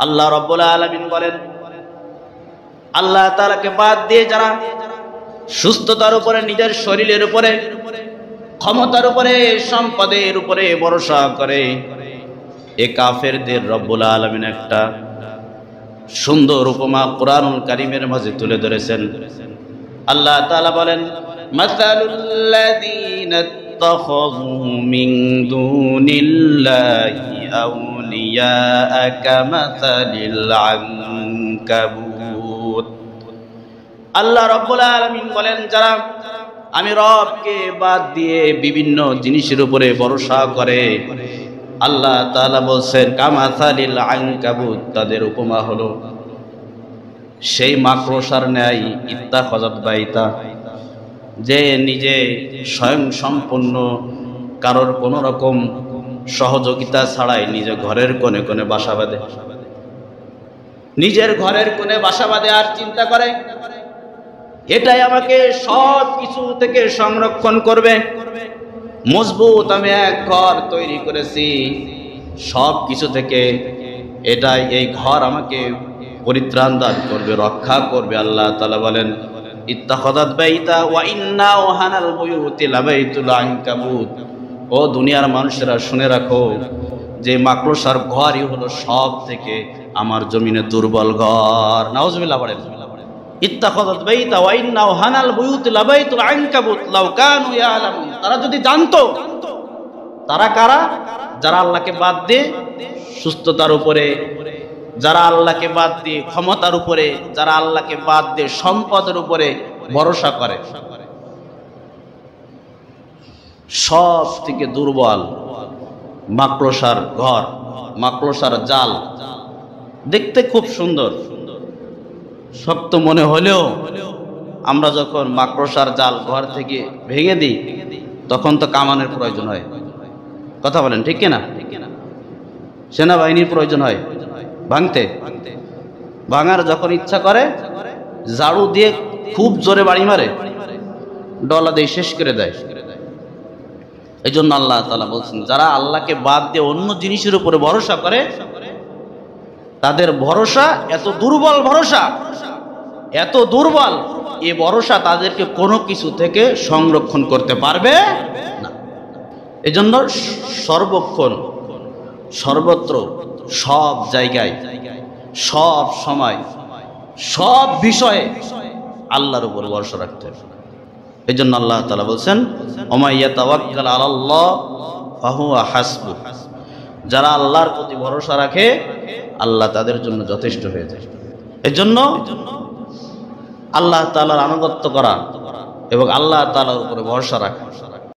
আল্লাহ রাব্বুল আলামিন বলেন, আল্লাহ তাআলাকে বাদ দিয়ে যারা সুস্থতার উপরে, নিজের শরীরের উপরে, ক্ষমতার উপরে, সম্পদের উপরে ভরসা করে, এ কাফেরদের রব্বুল আলামিন একটা সুন্দর উপমা কুরআনুল কারীমের মাঝে তুলে ধরেছেন। আল্লাহ তাআলা বলেন, মাসালুল্লাযীনা ইত্তাখাযু মিন দুনিল্লাহি আউলিয়া কামাসালিল আনকাবুত। আল্লাহ রাব্বুল আলামিন বলেন, যারা আমি রবকে বাদ দিয়ে বিভিন্ন জিনিসের উপরে ভরসা করে, আল্লাহ তাআলা বলছেন কামাসালিল আনকাবুত, তাদের উপমা হলো সেই মাকড়সার ন্যায়, ইত্তাখাযাত বাইতা, যে নিজে স্বয়ং সম্পূর্ণ, কারোর কোনো রকম সহযোগিতা ছাড়াই নিজে ঘরের কোণে কোণে বাসা বাঁধে, নিজের ঘরের কোণে বাসা বাঁধে আর চিন্তা করে এটাই আমাকে সব কিছু থেকে সংরক্ষণ করবে, মজবুত আমি এক ঘর তৈরি করেছি সব কিছু থেকে, এটাই, এই ঘর আমাকে পরিত্রাণ দান করবে, রক্ষা করবে। আল্লাহ তাআলা বলেন, ইত্তাখাযাত বাইতা ওয়া ইন্না আওহানাল বুয়ুতি লাবাইতুল আনকাবুত। ও দুনিয়ার মানুষেরা শুনে রাখো, যে মাকড়সার ঘরই হলো সব থেকে আমার জমিনে দুর্বল ঘর। নাউজুবিল্লাহ বলেন, ইত্তাখাযাত বাইতা ওয়া ইন্না আওহানাল বুয়ুতি লাবাইতুল আনকাবুত লাউ কানু ইয়ালামুন। তারা যদি জানতো, তারা কারা? যারা আল্লাহকে বাদ দিয়ে সুস্থতার উপরে, যারা আল্লাহকে বাদ দিয়ে ক্ষমতার উপরে, যারা আল্লাহকে বাদ দিয়ে সম্পদের উপরে ভরসা করে, সব থেকে দুর্বল মাকড়সার ঘর, মাকড়সার জাল। দেখতে খুব সুন্দর, শক্ত মনে হলেও আমরা যখন মাকড়সার জাল ঘর থেকে ভেঙে দিই, তখন তো কামানের প্রয়োজন হয়। কথা বলেন ঠিক কিনা? সেনাবাহিনীর প্রয়োজন হয় ভাঙতে। ভাঙার যখন ইচ্ছা করে, ঝাড়ু দিয়ে খুব জোরে বাড়ি মারে, ডলা দিয়ে শেষ করে দেয়। এই জন্য আল্লাহ তাআলা বলছেন, যারা আল্লাহকে বাদ দিয়ে অন্য জিনিসের উপরে ভরসা করে, তাদের ভরসা এত দুর্বল, ভরসা এত দুর্বল, এ ভরসা তাদেরকে কোনো কিছু থেকে সংরক্ষণ করতে পারবে না। এজন্য সর্বক্ষণ, সর্বত্র, সব জায়গায়, সব সময়, সব বিষয়ে আল্লাহর উপর ভরসা রাখতে হবে। এই জন্য আল্লাহ তাআলা বলছেন, ওমা ইয়াতাওয়াক্কাল আলাল্লাহ ফাহুয়া হাসবু। যারা আল্লাহর প্রতি ভরসা রাখে, আল্লাহ তাদের জন্য যথেষ্ট হয়ে যায়। এই জন্য আল্লাহ তাআলার আনুগত্য করা এবং আল্লাহ তাআলার উপরে ভরসা রাখা